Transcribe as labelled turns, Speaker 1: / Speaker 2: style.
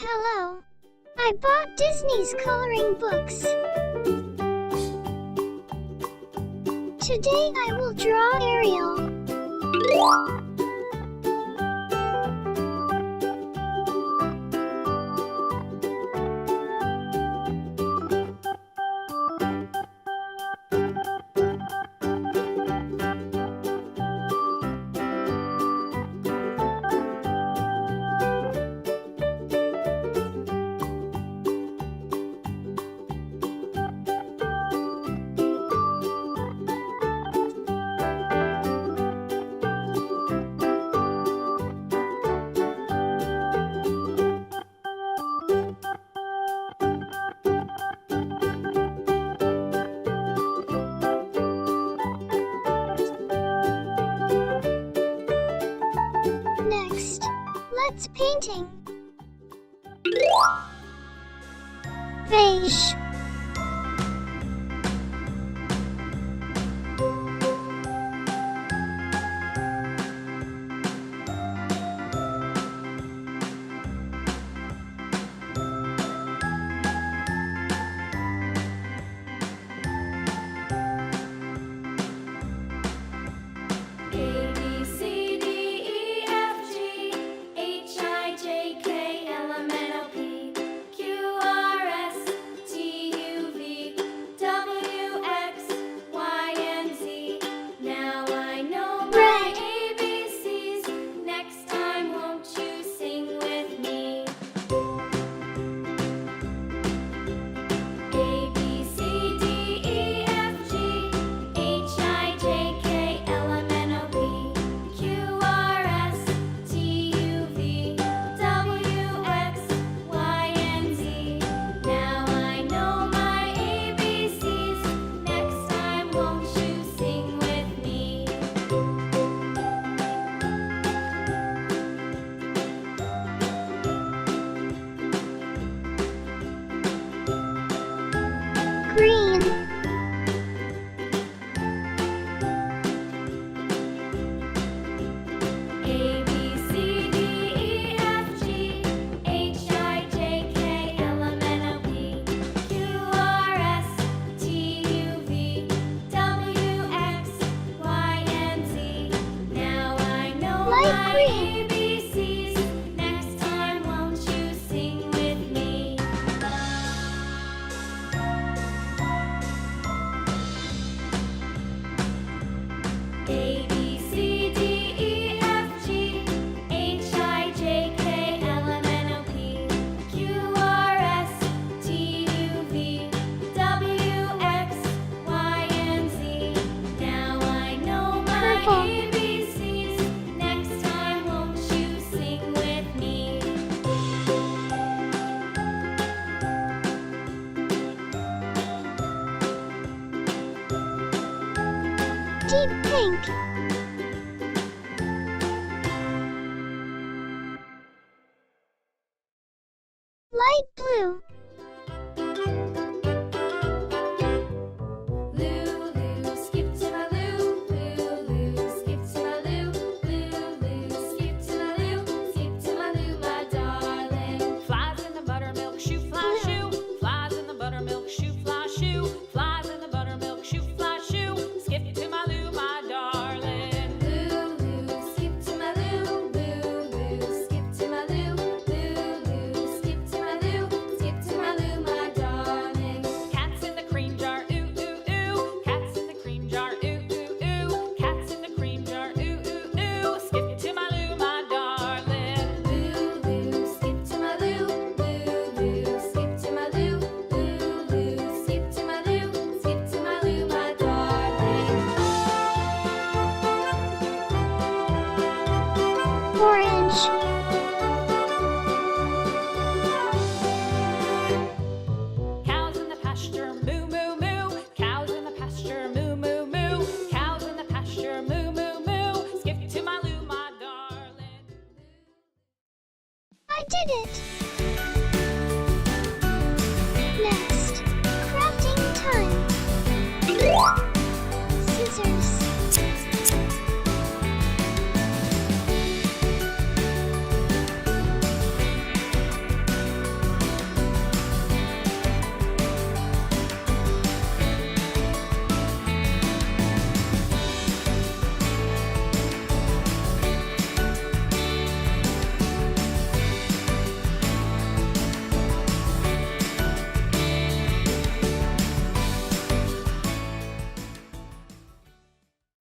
Speaker 1: Hello. I bought Disney's coloring books. Today I will draw Ariel. Next, let's painting. Beige. Green.
Speaker 2: A, B, C, D, E, F, G, H, I, J, K, L, M, N, O, P, Q, R, S, T, U, V, W, X, Y, and Z. Now I know my ABCs. Next time, won't you sing with me? A, B, C, D, E, F, G, H, I, J, K, L, M, N, O, P, Q, R, S, T, U, V, W, X, Y, and Z. Now I know my
Speaker 1: Purple.
Speaker 2: ABCs. Next time, won't you sing with me?
Speaker 1: Deep pink. Light blue.
Speaker 2: Lulu, skip to my Lou. Lulu, skip to my Lou. Lulu, skip to my Lou. Skip to my Lou, my darling.
Speaker 3: Flies in the buttermilk shoe, fly shoe. Flies in the buttermilk shoe, fly shoe. Flies in the buttermilk shoe, fly shoe. Skip to my Lou, my darling.
Speaker 2: Lulu, skip to my Lou. Lulu, skip to my Lou. Lulu, skip to my Lou. Skip to my Lou, my darling.
Speaker 3: Cats in the cream jar, ooh, ooh, ooh. Cats in the cream jar, ooh, ooh, ooh. Cats in the cream jar, ooh, ooh, ooh. Skip to my Lou, my darling.
Speaker 2: Lulu, skip to my Lou. Lulu, skip to my Lou. Lulu, skip to my Lou. Skip to my Lou, my darling.
Speaker 1: Orange.
Speaker 3: Cows in the pasture, moo, moo, moo. Cows in the pasture, moo, moo, moo. Cows in the pasture, moo, moo, moo. Skip to my Lou, my darling.
Speaker 1: I did it.